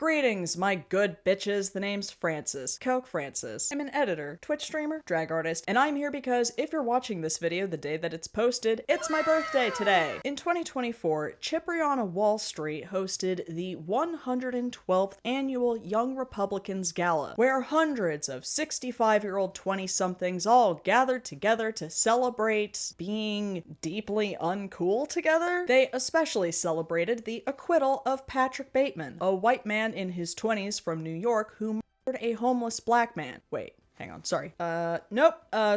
Greetings, my good bitches. The name's Francis, Coke Francis. I'm an editor, Twitch streamer, drag artist, and I'm here because if you're watching this video the day that it's posted, it's my birthday today. In 2024, Cipriano Wall Street hosted the 112th annual Young Republicans Gala, where hundreds of 65-year-old 20-somethings all gathered together to celebrate being deeply uncool together. They especially celebrated the acquittal of Patrick Bateman, a white man in his 20s from New York who murdered a homeless black man. Wait. Hang on, sorry.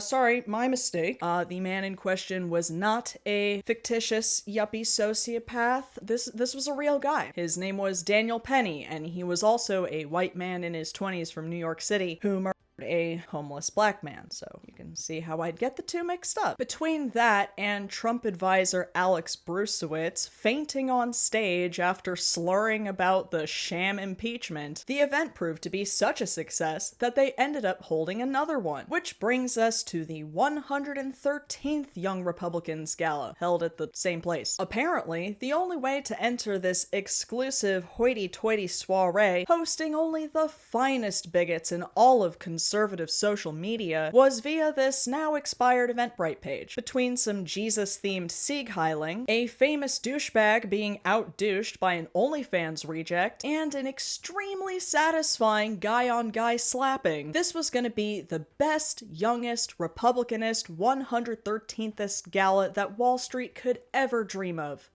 Sorry, my mistake. The man in question was not a fictitious yuppie sociopath. This was a real guy. His name was Daniel Penny, and he was also a white man in his 20s from New York City who murdered a homeless black man, so you can see how I'd get the two mixed up. Between that and Trump advisor Alex Bruesewitz fainting on stage after slurring about the sham impeachment, the event proved to be such a success that they ended up holding another one, which brings us to the 113th Young Republicans Gala, held at the same place. Apparently, the only way to enter this exclusive hoity-toity soiree, hosting only the finest bigots in all of conservative social media, was via this now expired Eventbrite page. Between some Jesus-themed sieg heiling, a famous douchebag being out-douched by an OnlyFans reject, and an extremely satisfying guy-on-guy slapping, this was gonna be the best, youngest, Republicanist, 113th gala that Wall Street could ever dream of.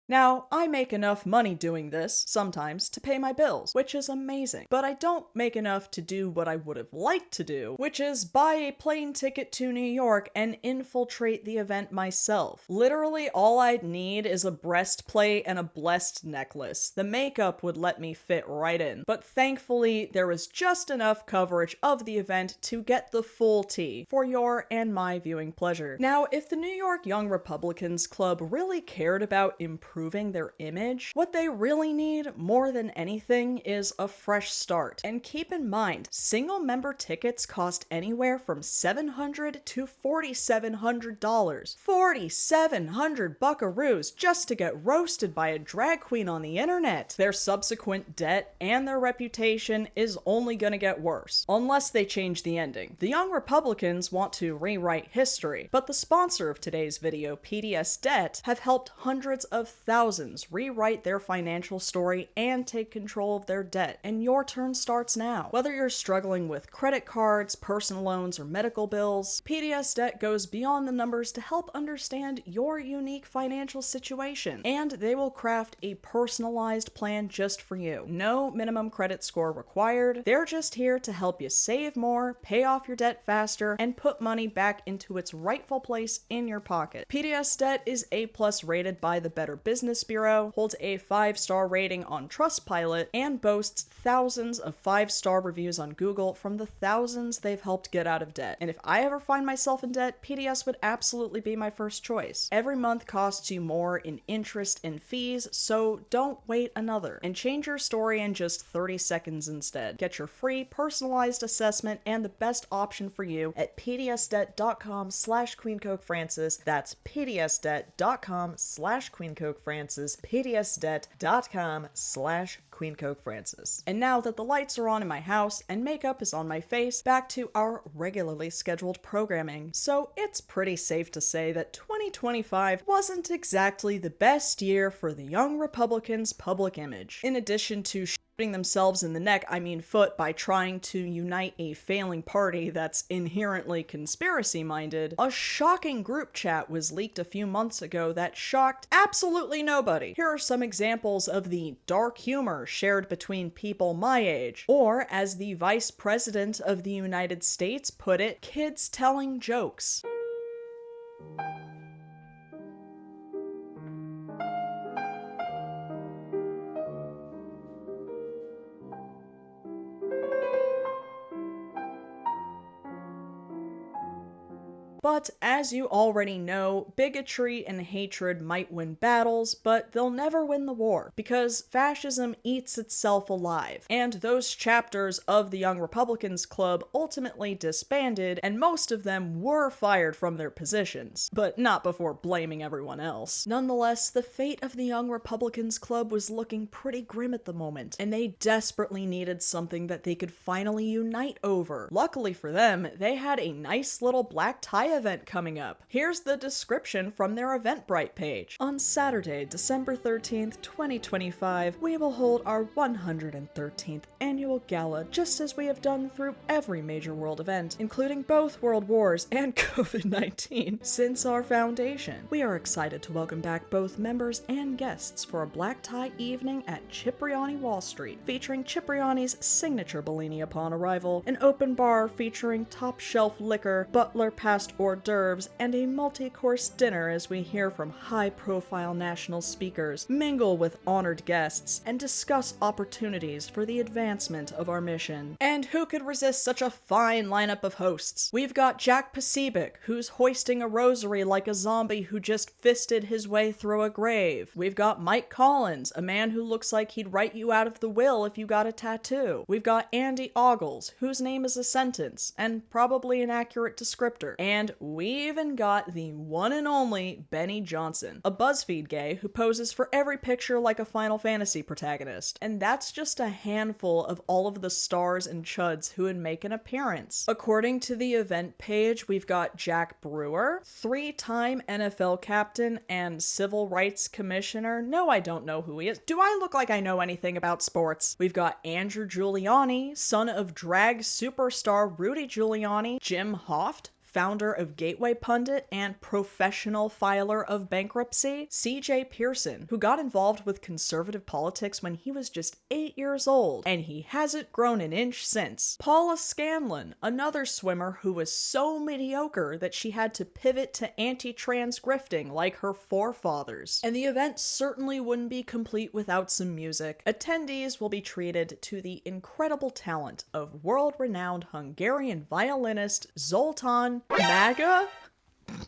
Now, I make enough money doing this, sometimes, to pay my bills, which is amazing. But I don't make enough to do what I would have liked to do, which is buy a plane ticket to New York and infiltrate the event myself. Literally, all I'd need is a breastplate and a blessed necklace. The makeup would let me fit right in. But thankfully, there was just enough coverage of the event to get the full tea, for your and my viewing pleasure. Now, if the New York Young Republicans Club really cared about improving their image, what they really need more than anything is a fresh start. And keep in mind, single member tickets cost anywhere from $700 to $4,700. 4,700 buckaroos just to get roasted by a drag queen on the internet. Their subsequent debt and their reputation is only gonna get worse, unless they change the ending. The Young Republicans want to rewrite history, but the sponsor of today's video, PDS Debt, have helped hundreds of thousands rewrite their financial story and take control of their debt, and your turn starts now. Whether you're struggling with credit cards, personal loans, or medical bills, PDS Debt goes beyond the numbers to help understand your unique financial situation, and they will craft a personalized plan just for you. No minimum credit score required. They're just here to help you save more, pay off your debt faster, and put money back into its rightful place in your pocket. PDS Debt is A+ rated by the Better Business Bureau, holds a 5-star rating on Trustpilot, and boasts thousands of 5-star reviews on Google from the thousands they've helped get out of debt. And if I ever find myself in debt, PDS would absolutely be my first choice. Every month costs you more in interest and fees, so don't wait another. And change your story in just 30 seconds instead. Get your free personalized assessment and the best option for you at pdsdebt.com/QueenCokeFrancis. That's pdsdebt.com/QueenCokeFrancis. pdsdebt.com/QueenCokeFrancis. And now that the lights are on in my house and makeup is on my face, back to our regularly scheduled programming. So it's pretty safe to say that 2025 wasn't exactly the best year for the Young Republicans' public image. In addition to shooting themselves in the neck, I mean foot, by trying to unite a failing party that's inherently conspiracy-minded, a shocking group chat was leaked a few months ago that shocked absolutely nobody. Here are some examples of the dark humor shared between people my age, or as the Vice President of the United States put it, kids telling jokes. But as you already know, bigotry and hatred might win battles, but they'll never win the war, because fascism eats itself alive, and those chapters of the Young Republicans Club ultimately disbanded, and most of them were fired from their positions, but not before blaming everyone else. Nonetheless, the fate of the Young Republicans Club was looking pretty grim at the moment, and they desperately needed something that they could finally unite over. Luckily for them, they had a nice little black tie event coming up. Here's the description from their Eventbrite page. On Saturday, December 13th, 2025, we will hold our 113th annual gala, just as we have done through every major world event, including both world wars and COVID-19, since our foundation. We are excited to welcome back both members and guests for a black tie evening at Cipriani Wall Street, featuring Cipriani's signature Bellini upon arrival, an open bar featuring top-shelf liquor, butler past hors d'oeuvres, and a multi-course dinner as we hear from high-profile national speakers, mingle with honored guests, and discuss opportunities for the advancement of our mission. And who could resist such a fine lineup of hosts? We've got Jack Posobiec, who's hoisting a rosary like a zombie who just fisted his way through a grave. We've got Mike Collins, a man who looks like he'd write you out of the will if you got a tattoo. We've got Andy Ogles, whose name is a sentence, and probably an accurate descriptor. And we even got the one and only Benny Johnson, a BuzzFeed gay who poses for every picture like a Final Fantasy protagonist. And that's just a handful of all of the stars and chuds who would make an appearance. According to the event page, we've got Jack Brewer, 3-time NFL captain and civil rights commissioner. No, I don't know who he is. Do I look like I know anything about sports? We've got Andrew Giuliani, son of drag superstar Rudy Giuliani, Jim Hoft, founder of Gateway Pundit and professional filer of bankruptcy, CJ Pearson, who got involved with conservative politics when he was just 8 years old, and he hasn't grown an inch since. Paula Scanlon, another swimmer who was so mediocre that she had to pivot to anti-trans grifting like her forefathers. And the event certainly wouldn't be complete without some music. Attendees will be treated to the incredible talent of world-renowned Hungarian violinist Zoltán MAGA?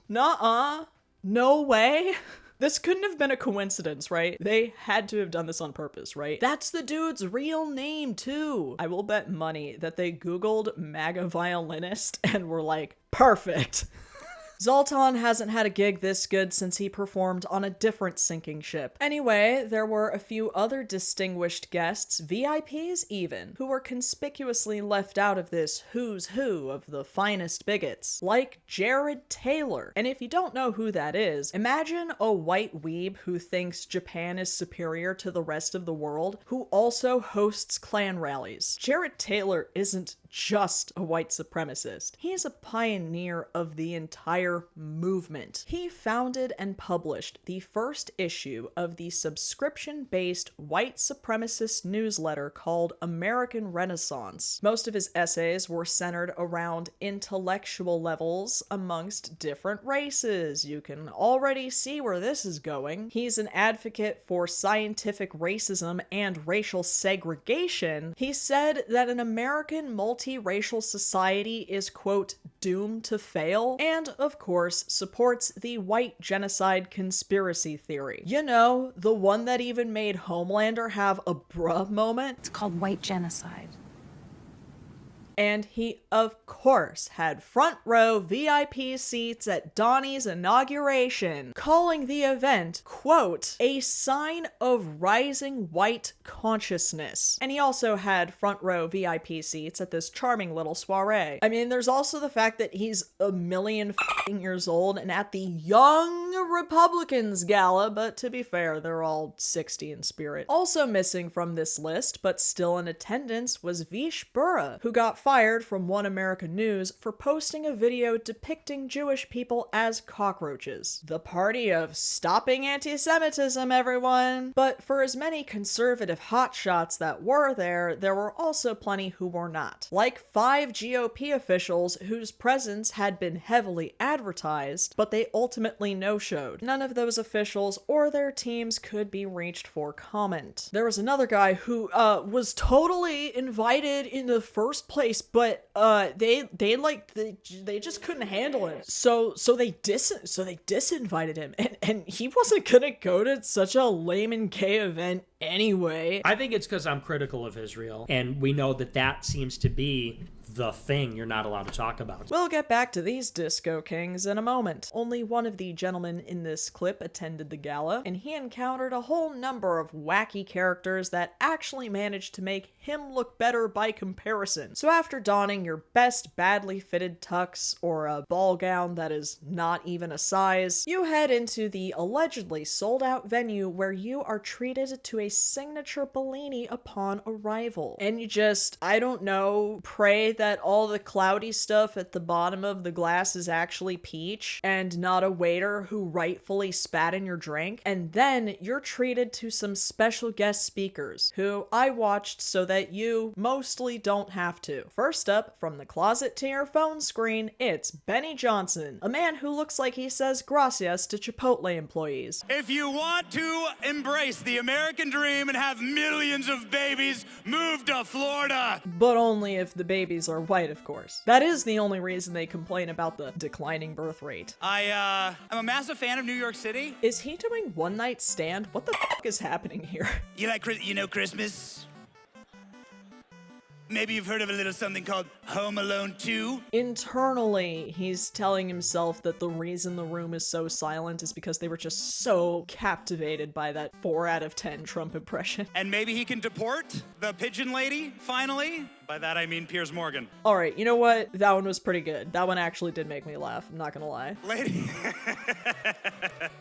Nuh-uh. No way. This couldn't have been a coincidence, right? They had to have done this on purpose, right? That's the dude's real name, too. I will bet money that they Googled MAGA violinist and were like, perfect. Zoltan hasn't had a gig this good since he performed on a different sinking ship. Anyway, there were a few other distinguished guests, VIPs even, who were conspicuously left out of this who's who of the finest bigots, like Jared Taylor. And if you don't know who that is, imagine a white weeb who thinks Japan is superior to the rest of the world, who also hosts Klan rallies. Jared Taylor isn't just a white supremacist. He is a pioneer of the entire movement. He founded and published the first issue of the subscription-based white supremacist newsletter called American Renaissance. Most of his essays were centered around intellectual levels amongst different races. You can already see where this is going. He's an advocate for scientific racism and racial segregation. He said that an American multiracial society is, quote, doomed to fail, and, of course, supports the white genocide conspiracy theory. You know, the one that even made Homelander have a bruh moment. It's called white genocide. And he, of course, had front row VIP seats at Donnie's inauguration, calling the event, quote, a sign of rising white consciousness. And he also had front row VIP seats at this charming little soiree. I mean, there's also the fact that he's a million years old and at the Young Republicans Gala, but to be fair, they're all 60 in spirit. Also missing from this list, but still in attendance, was Vish Burra, who got fired from One American News for posting a video depicting Jewish people as cockroaches. The party of stopping anti-Semitism, everyone! But for as many conservative hotshots that were there were also plenty who were not. Like 5 GOP officials whose presence had been heavily advertised, but they ultimately no-showed. None of those officials or their teams could be reached for comment. There was another guy who was totally invited in the first place nice, but they just couldn't handle it. So they disinvited him, and he wasn't gonna go to such a lame and gay event anyway. I think it's because I'm critical of Israel, and we know that seems to be the thing you're not allowed to talk about. We'll get back to these disco kings in a moment. Only one of the gentlemen in this clip attended the gala, and he encountered a whole number of wacky characters that actually managed to make him look better by comparison. So after donning your best badly fitted tux or a ball gown that is not even a size, you head into the allegedly sold out venue where you are treated to a signature Bellini upon arrival. And you just, I don't know, pray that all the cloudy stuff at the bottom of the glass is actually peach and not a waiter who rightfully spat in your drink. And then you're treated to some special guest speakers who I watched so that you mostly don't have to. First up, from the closet to your phone screen, it's Benny Johnson, a man who looks like he says gracias to Chipotle employees. If you want to embrace the American dream and have millions of babies, move to Florida. But only if the babies are white, of course. That is the only reason they complain about the declining birth rate. I'm a massive fan of New York City. Is he doing one night stand? What the f*** is happening here? You know Christmas? Maybe you've heard of a little something called Home Alone 2? Internally, he's telling himself that the reason the room is so silent is because they were just so captivated by that 4 out of 10 Trump impression. And maybe he can deport the pigeon lady, finally? By that I mean Piers Morgan. Alright, you know what? That one was pretty good. That one actually did make me laugh, I'm not gonna lie. Lady.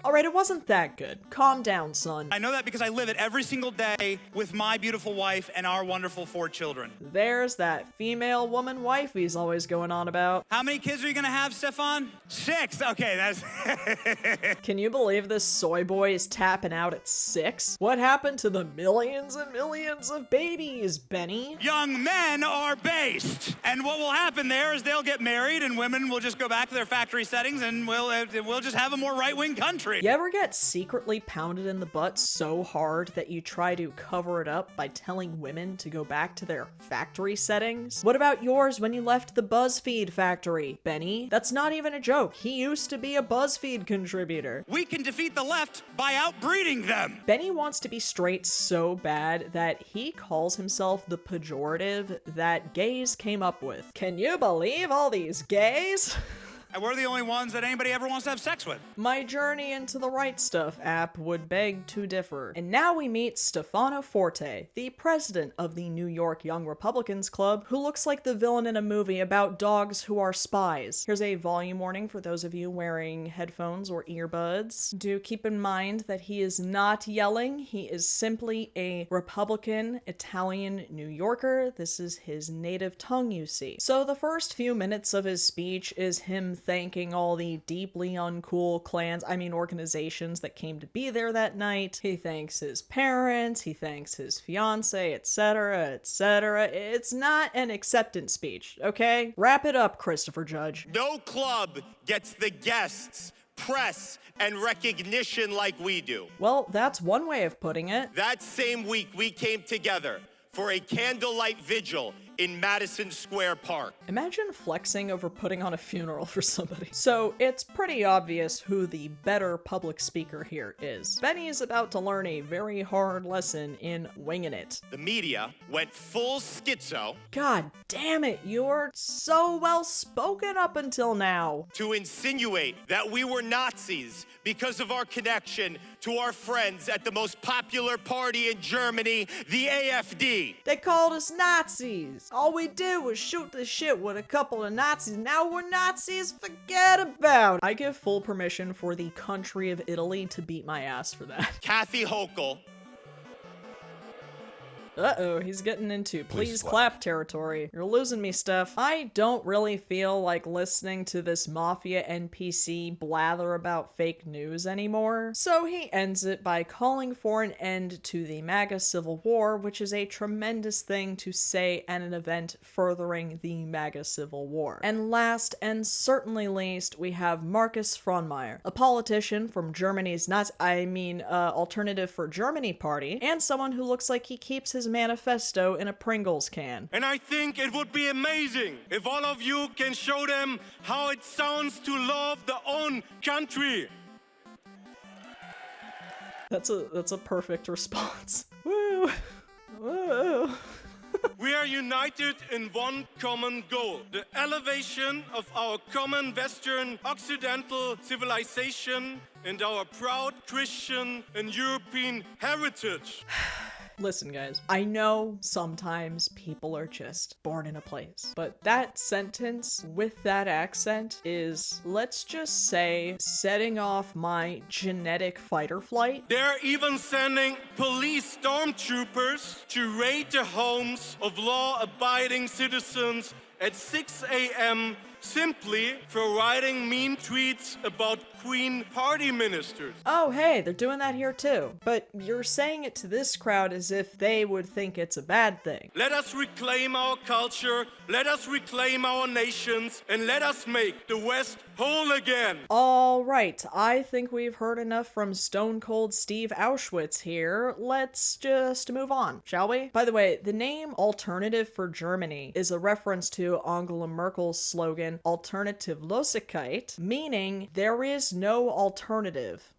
Alright, it wasn't that good. Calm down, son. I know that because I live it every single day with my beautiful wife and our wonderful 4 children. There's that female woman wife he's always going on about. How many kids are you gonna have, Stefan? 6. Okay, that's... Can you believe this soy boy is tapping out at 6? What happened to the millions and millions of babies, Benny? Young men are based. And what will happen there is they'll get married and women will just go back to their factory settings and we'll just have a more right-wing country. You ever get secretly pounded in the butt so hard that you try to cover it up by telling women to go back to their factory settings? What about yours when you left the BuzzFeed factory, Benny? That's not even a joke. He used to be a BuzzFeed contributor. We can defeat the left by outbreeding them. Benny wants to be straight so bad that he calls himself the pejorative that gays came up with. Can you believe all these gays? And we're the only ones that anybody ever wants to have sex with. My Journey into the Right Stuff app would beg to differ. And now we meet Stefano Forte, the president of the New York Young Republicans Club, who looks like the villain in a movie about dogs who are spies. Here's a volume warning for those of you wearing headphones or earbuds. Do keep in mind that he is not yelling. He is simply a Republican Italian New Yorker. This is his native tongue, you see. So the first few minutes of his speech is him thanking all the deeply uncool organizations that came to be there that night. He thanks his parents, he thanks his fiance, etc., etc. It's not an acceptance speech, okay? Wrap it up, Christopher Judge. No club gets the guests, press, and recognition like we do. Well, that's one way of putting it. That same week, we came together for a candlelight vigil in Madison Square Park. Imagine flexing over putting on a funeral for somebody. So it's pretty obvious who the better public speaker here is. Benny is about to learn a very hard lesson in winging it. The media went full schizo. God damn it, you're so well spoken up until now. To insinuate that we were Nazis because of our connection to our friends at the most popular party in Germany, the AfD. They called us Nazis. All we did was shoot the shit with a couple of Nazis. Now we're Nazis? Forget about it. I give full permission for the country of Italy to beat my ass for that. Kathy Hochul. Uh-oh, he's getting into please clap territory. You're losing me, Steph. I don't really feel like listening to this Mafia NPC blather about fake news anymore. So he ends it by calling for an end to the MAGA Civil War, which is a tremendous thing to say at an event furthering the MAGA Civil War. And last and certainly least, we have Markus Frohnmayer, a politician from Germany's Alternative for Germany party, and someone who looks like he keeps his his manifesto in a Pringles can. And I think it would be amazing if all of you can show them how it sounds to love their own country. That's a perfect response. Woo! Woo! We are united in one common goal, the elevation of our common Western Occidental civilization and our proud Christian and European heritage. Listen, guys, I know sometimes people are just born in a place, but that sentence with that accent is, let's just say, setting off my genetic fight or flight. They're even sending police stormtroopers to raid the homes of law-abiding citizens at 6 a.m. simply for writing mean tweets about Queen party ministers. Oh, hey, they're doing that here too. But you're saying it to this crowd as if they would think it's a bad thing. Let us reclaim our culture, let us reclaim our nations, and let us make the West whole again. All right, I think we've heard enough from Stone Cold Steve Auschwitz here. Let's just move on, shall we? By the way, the name Alternative for Germany is a reference to Angela Merkel's slogan, Alternativlosigkeit, meaning there is no alternative.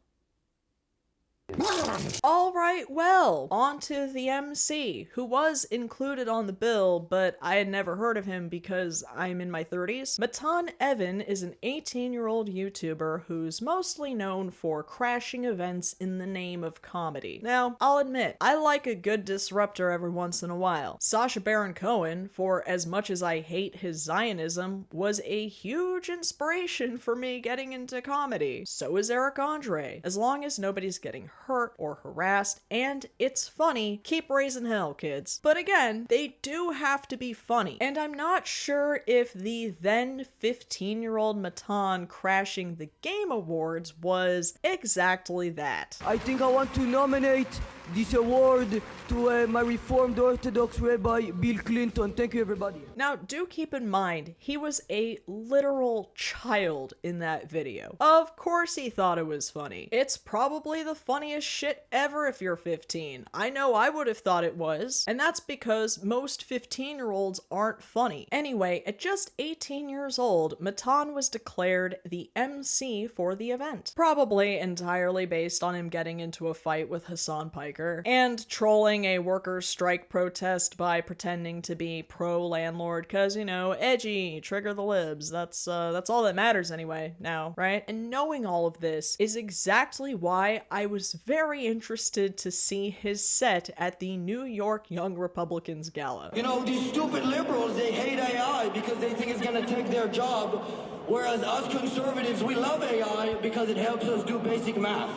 Alright, well, on to the MC, who was included on the bill, but I had never heard of him because I'm in my 30s. Matan Evan is an 18-year-old YouTuber who's mostly known for crashing events in the name of comedy. Now, I'll admit, I like a good disruptor every once in a while. Sacha Baron Cohen, for as much as I hate his Zionism, was a huge inspiration for me getting into comedy. So is Eric Andre. As long as nobody's getting hurt or harassed and it's funny, keep raising hell, kids. But again, they do have to be funny. And I'm not sure if the then 15-year-old Matan crashing the Game Awards was exactly that. I think I want to nominate this award to my Reformed Orthodox Rabbi Bill Clinton. Thank you, everybody. Now, do keep in mind, he was a literal child in that video. Of course he thought it was funny. It's probably the funniest shit ever if you're 15. I know I would have thought it was. And that's because most 15-year-olds aren't funny. Anyway, at just 18 years old, Matan was declared the MC for the event. Probably entirely based on him getting into a fight with Hassan Piker and trolling a workers' strike protest by pretending to be pro-landlord, cause, you know, edgy, trigger the libs, that's all that matters anyway now, right? And knowing all of this is exactly why I was very interested to see his set at the New York Young Republicans Gala. You know, these stupid liberals, they hate AI because they think it's gonna take their job, whereas us conservatives, we love AI because it helps us do basic math.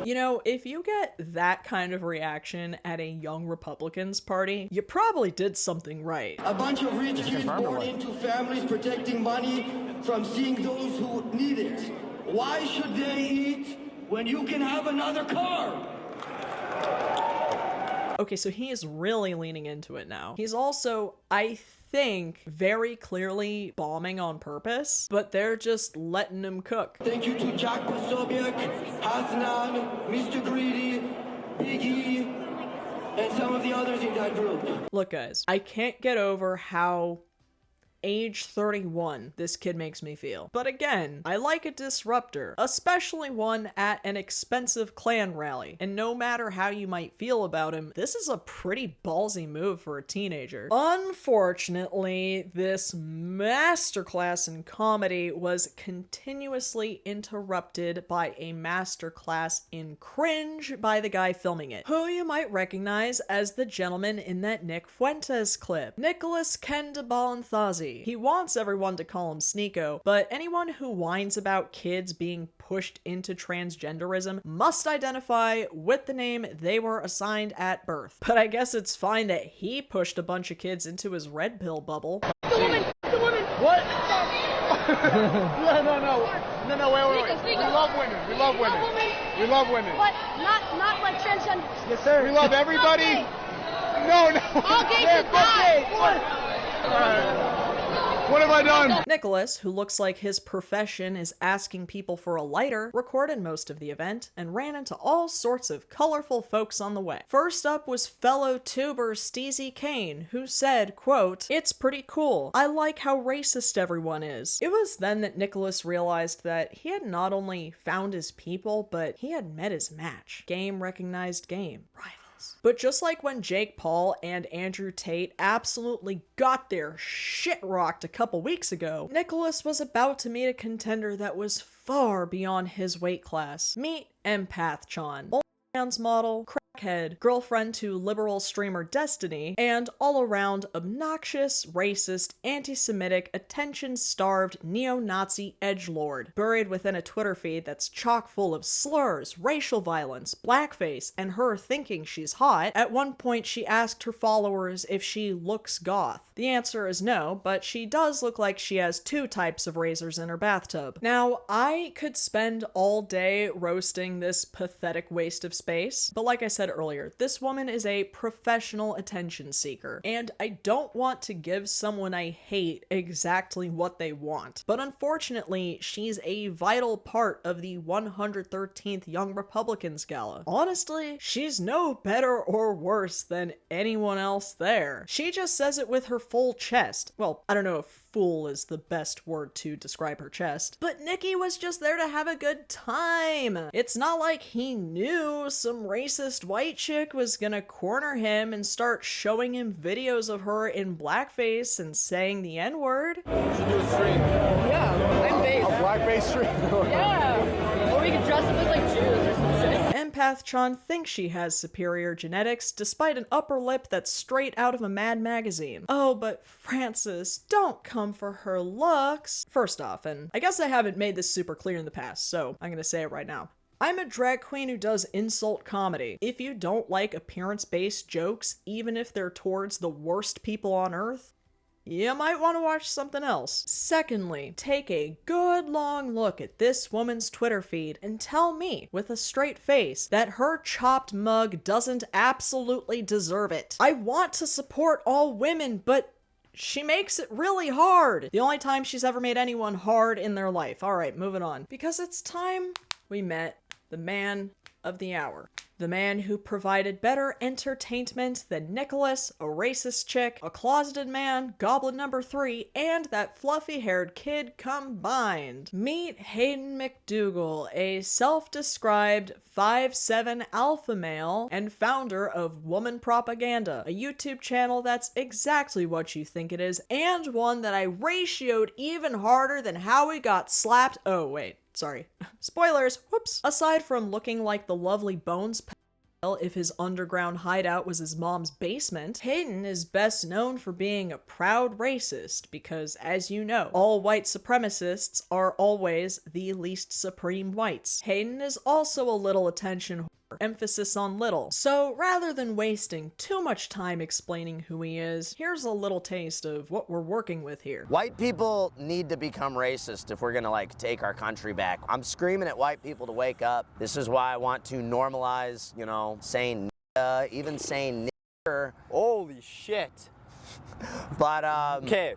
You know, if you get that kind of reaction at a Young Republicans party, you probably did something right. A bunch of rich kids born into families protecting money from seeing those who need it. Why should they eat when you can have another car? Okay, so he is really leaning into it now. He's also, I think, very clearly bombing on purpose, but they're just letting him cook. Thank you to Jack Posobiec, Hasnan, Mr. Greedy, Biggie, and some of the others in that group. Look, guys, I can't get over how age 31 this kid makes me feel. But again, I like a disruptor, especially one at an expensive Klan rally. And no matter how you might feel about him, this is a pretty ballsy move for a teenager. Unfortunately, this masterclass in comedy was continuously interrupted by a masterclass in cringe by the guy filming it, who you might recognize as the gentleman in that Nick Fuentes clip, Nicholas Kendabalantazi. He wants everyone to call him Sneeko, but anyone who whines about kids being pushed into transgenderism must identify with the name they were assigned at birth. But I guess it's fine that he pushed a bunch of kids into his red pill bubble. The woman! What? No, wait. We love women. We love women. But not like transgender. Yes, sir. We love everybody. Okay. No. All gays should die. All right. What have I done? Nicholas, who looks like his profession is asking people for a lighter, recorded most of the event and ran into all sorts of colorful folks on the way. First up was fellow tuber Steezy Kane, who said, quote, "It's pretty cool. I like how racist everyone is." It was then that Nicholas realized that he had not only found his people, but he had met his match. Game recognized game. Rivals. But just like when Jake Paul and Andrew Tate absolutely got their shit rocked a couple weeks ago, Nicholas was about to meet a contender that was far beyond his weight class. Meet Empath Chan, OnlyFans model, crackhead, girlfriend to liberal streamer Destiny, and all-around obnoxious, racist, anti-Semitic, attention-starved, neo-Nazi edgelord, buried within a Twitter feed that's chock full of slurs, racial violence, blackface, and her thinking she's hot. At one point, she asked her followers if she looks goth. The answer is no, but she does look like she has 2 types of razors in her bathtub. Now, I could spend all day roasting this pathetic waste of space, but like I said earlier, this woman is a professional attention seeker, and I don't want to give someone I hate exactly what they want. But unfortunately, she's a vital part of the 113th Young Republicans Gala. Honestly, she's no better or worse than anyone else there. She just says it with her full chest. Well, I don't know if full is the best word to describe her chest, but Nikki was just there to have a good time. It's not like he knew some racist white chick was gonna corner him and start showing him videos of her in blackface and saying the N-word. We should do a stream. Yeah, I'm based. A black-based stream. Yeah. Or we could dress up as like Jews or some shit. Empath Chan thinks she has superior genetics despite an upper lip that's straight out of a Mad magazine. Oh, but Francis, don't come for her looks. First off, and I guess I haven't made this super clear in the past, so I'm gonna say it right now. I'm a drag queen who does insult comedy. If you don't like appearance-based jokes, even if they're towards the worst people on earth, you might want to watch something else. Secondly, take a good long look at this woman's Twitter feed and tell me, with a straight face, that her chopped mug doesn't absolutely deserve it. I want to support all women, but she makes it really hard. The only time she's ever made anyone hard in their life. Alright, moving on. Because it's time we met the man of the hour. The man who provided better entertainment than Nicholas, a racist chick, a closeted man, Goblin number 3, and that fluffy-haired kid combined. Meet Hayden McDougal, a self-described 5'7" alpha male and founder of Woman Propaganda, a YouTube channel that's exactly what you think it is, and one that I ratioed even harder than how he got slapped. Oh, wait. Sorry. Spoilers. Whoops. Aside from looking like the lovely Bones pal if his underground hideout was his mom's basement, Hayden is best known for being a proud racist because, as you know, all white supremacists are always the least supreme whites. Hayden is also a little attention whore, emphasis on little. So rather than wasting too much time explaining who he is, here's a little taste of what we're working with here. White people need to become racist if we're gonna take our country back. I'm screaming at white people to wake up. This is why I want to normalize, saying even saying nigger. Holy shit. But Okay.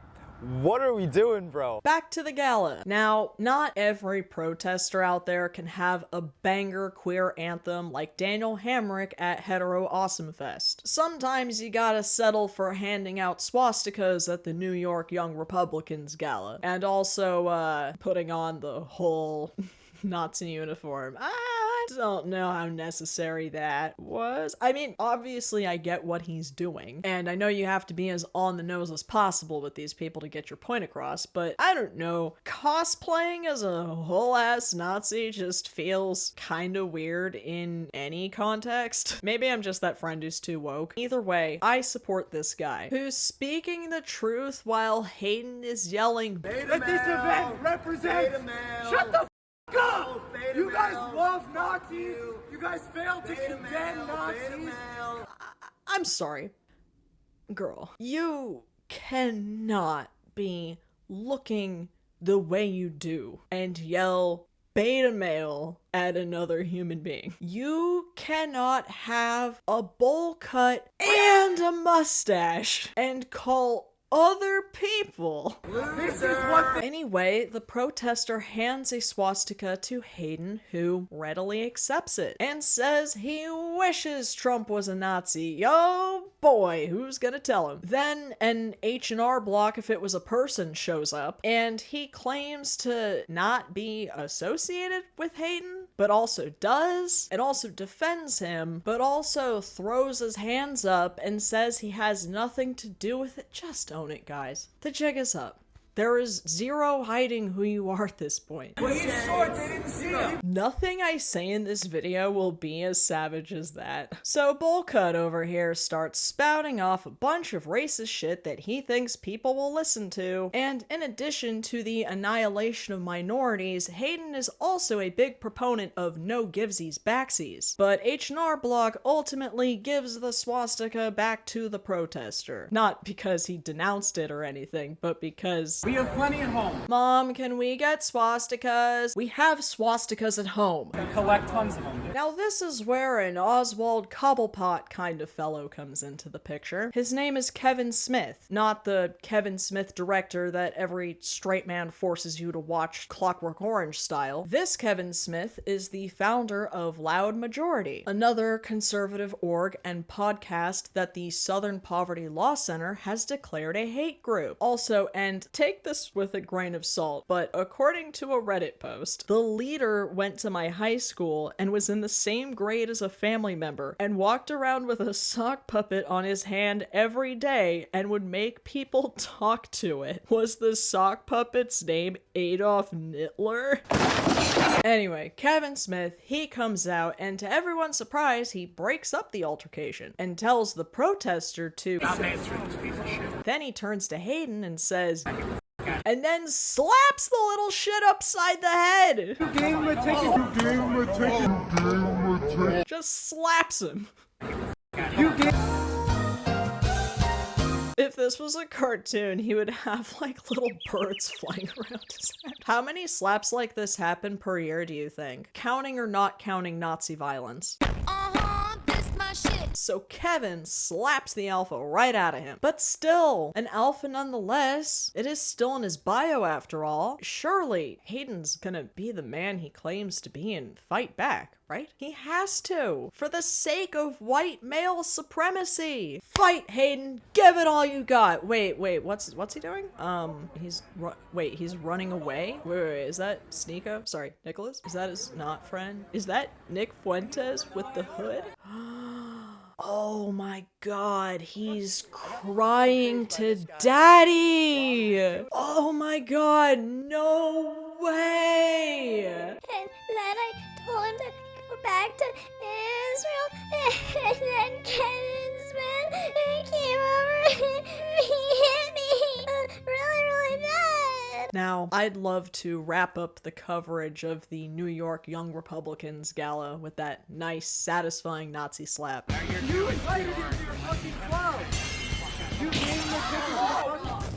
What are we doing, bro? Back to the gala. Now, not every protester out there can have a banger queer anthem like Daniel Hamrick at Hetero Awesome Fest. Sometimes you gotta settle for handing out swastikas at the New York Young Republicans Gala. And also, putting on the whole Nazi uniform. I don't know how necessary that was. I mean, obviously I get what he's doing, and I know you have to be as on the nose as possible with these people to get your point across, but I don't know. Cosplaying as a whole-ass Nazi just feels kinda weird in any context. Maybe I'm just that friend who's too woke. Either way, I support this guy, who's speaking the truth while Hayden is yelling, Let this event represent. Shut the up! You guys love Nazis! You guys failed to condemn Nazis! I'm sorry. Girl, you cannot be looking the way you do and yell beta male at another human being. You cannot have a bowl cut and a mustache and call other people. This is what Anyway, the protester hands a swastika to Hayden, who readily accepts it and says he wishes Trump was a Nazi. Oh boy, who's gonna tell him? Then an H&R Block, if it was a person, shows up, and he claims to not be associated with Hayden, but also does, and also defends him, but also throws his hands up and says he has nothing to do with it. Just own it, guys. The jig is up. There is zero hiding who you are at this point. Well, he's short, they didn't see him. Nothing I say in this video will be as savage as that. So Bullcut over here starts spouting off a bunch of racist shit that he thinks people will listen to, and in addition to the annihilation of minorities, Hayden is also a big proponent of no givesies backsies. But H&R Block ultimately gives the swastika back to the protester. Not because he denounced it or anything, but because We have plenty at home. Mom, can we get swastikas? We have swastikas at home. We collect tons of them. Now this is where an Oswald Cobblepot kind of fellow comes into the picture. His name is Kevin Smith, not the Kevin Smith director that every straight man forces you to watch Clockwork Orange style. This Kevin Smith is the founder of Loud Majority, another conservative org and podcast that the Southern Poverty Law Center has declared a hate group. Also, and take this with a grain of salt, but according to a Reddit post, the leader went to my high school and was in the same grade as a family member and walked around with a sock puppet on his hand every day and would make people talk to it. Was the sock puppet's name Adolf Hitler? Anyway, Kevin Smith, he comes out and to everyone's surprise, he breaks up the altercation and tells the protester to Stop answering this piece of shit. Then he turns to Hayden and says, and then slaps the little shit upside the head. You gave him a ticket. You gave him a ticket. You gave him a ticket. Just slaps him. You gave. If this was a cartoon, he would have like little birds flying around his head. How many slaps like this happen per year, do you think? Counting or not counting Nazi violence? So Kevin slaps the alpha right out of him. But still, an alpha nonetheless. It is still in his bio after all. Surely, Hayden's gonna be the man he claims to be and fight back, right? He has to. For the sake of white male supremacy. Fight, Hayden. Give it all you got. Wait, what's he doing? He's running away? Wait, is that Sneeko? Sorry, Nicholas? Is that his not friend? Is that Nick Fuentes with the hood? Oh my god, he's crying to daddy! Oh my god, no way! And then I told him to go back to Israel, and then Kevin Smith came over and he hit me really bad. Now, I'd love to wrap up the coverage of the New York Young Republicans Gala with that nice, satisfying Nazi slap. You invited him to your fucking club. You gave him a ticket.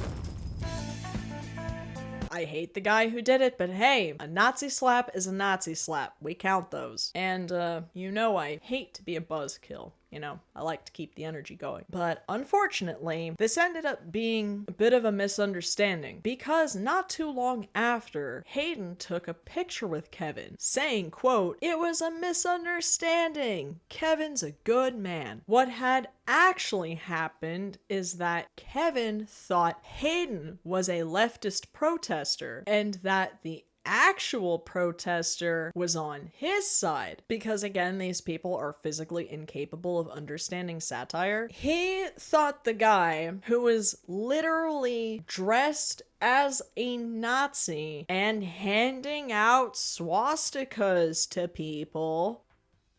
I hate the guy who did it, but hey, a Nazi slap is a Nazi slap. We count those. And, you know I hate to be a buzzkill. You know, I like to keep the energy going. But unfortunately, this ended up being a bit of a misunderstanding because not too long after, Hayden took a picture with Kevin saying, quote, "It was a misunderstanding. Kevin's a good man." What had actually happened is that Kevin thought Hayden was a leftist protester and that the actual protester was on his side because, again, these people are physically incapable of understanding satire. He thought the guy who was literally dressed as a Nazi and handing out swastikas to people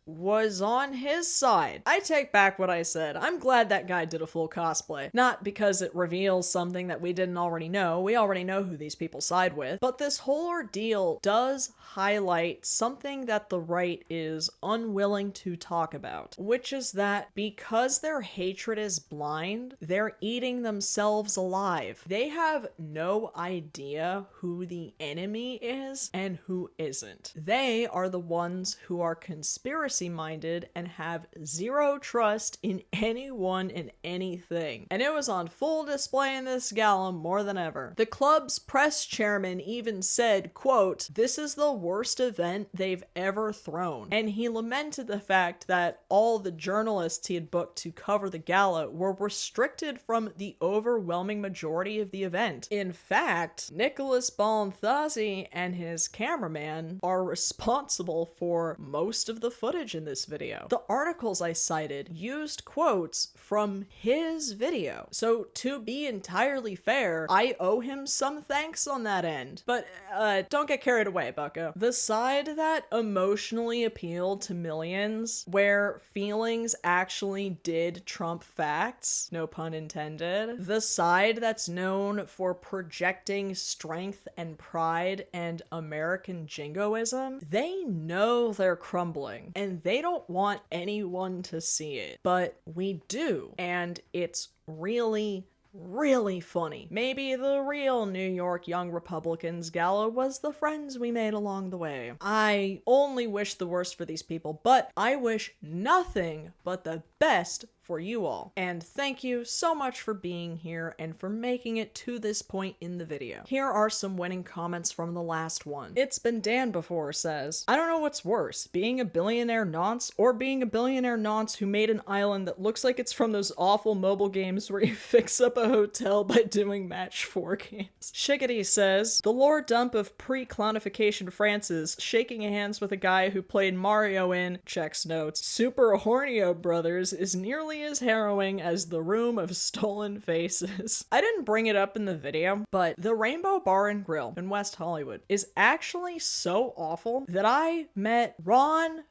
was on his side. I take back what I said. I'm glad that guy did a full cosplay. Not because it reveals something that we didn't already know. We already know who these people side with. But this whole ordeal does highlight something that the right is unwilling to talk about, which is that because their hatred is blind, they're eating themselves alive. They have no idea who the enemy is and who isn't. They are the ones who are conspiracy democracy-minded and have zero trust in anyone and anything. And it was on full display in this gala more than ever. The club's press chairman even said, quote, "This is the worst event they've ever thrown." And he lamented the fact that all the journalists he had booked to cover the gala were restricted from the overwhelming majority of the event. In fact, Nicholas Balanthazi and his cameraman are responsible for most of the footage in this video. The articles I cited used quotes from his video. So to be entirely fair, I owe him some thanks on that end. But don't get carried away, bucko. The side that emotionally appealed to millions, where feelings actually did trump facts, no pun intended, the side that's known for projecting strength and pride and American jingoism, they know they're crumbling and they don't want anyone to see it. But we do, and it's really funny. Maybe the real New York Young Republicans Gala was the friends we made along the way. I only wish the worst for these people, but I wish nothing but the best for you all. And thank you so much for being here and for making it to this point in the video. Here are some winning comments from the last one. It's Been Dan Before says, "I don't know what's worse, being a billionaire nonce or being a billionaire nonce who made an island that looks like it's from those awful mobile games where you fix up a hotel by doing match 4 games." Shiggity says, "The lore dump of pre-clownification Francis shaking hands with a guy who played Mario in, checks notes, Super Hornio Brothers is nearly as harrowing as the Room of Stolen Faces." I didn't bring it up in the video, but the Rainbow Bar and Grill in West Hollywood is actually so awful that I met Ron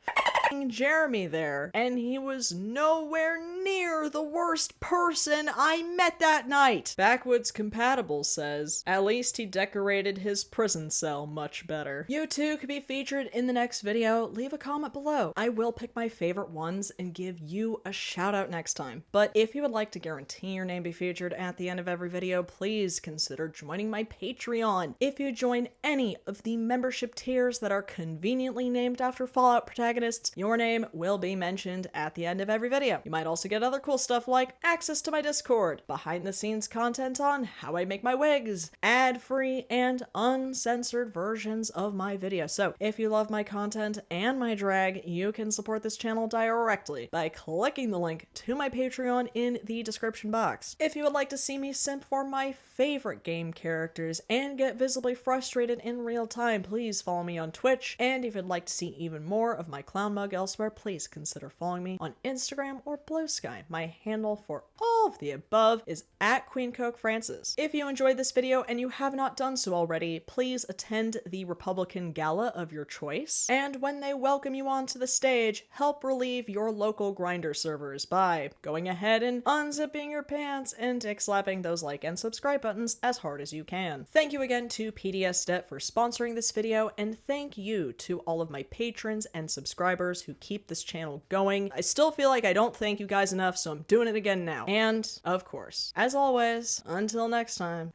Jeremy there, and he was nowhere near the worst person I met that night. Backwoods Compatible says, "At least he decorated his prison cell much better." You too could be featured in the next video. Leave a comment below. I will pick my favorite ones and give you a shout out next time. But if you would like to guarantee your name be featured at the end of every video, please consider joining my Patreon. If you join any of the membership tiers that are conveniently named after Fallout protagonists, your name will be mentioned at the end of every video. You might also get other cool stuff like access to my Discord, behind the scenes content on how I make my wigs, ad-free and uncensored versions of my videos. So if you love my content and my drag, you can support this channel directly by clicking the link to my Patreon in the description box. If you would like to see me simp for my favorite game characters and get visibly frustrated in real time, please follow me on Twitch. And if you'd like to see even more of my clown mug elsewhere, please consider following me on Instagram or Blue Sky. My handle for all of the above is @QueenCokeFrancis. If you enjoyed this video and you have not done so already, please attend the Republican Gala of your choice. And when they welcome you onto the stage, help relieve your local Grindr servers by going ahead and unzipping your pants and dick-slapping those like and subscribe buttons as hard as you can. Thank you again to PDS Debt for sponsoring this video, and thank you to all of my patrons and subscribers who keep this channel going. I still feel like I don't thank you guys enough, so I'm doing it again now. And, of course, as always, until next time,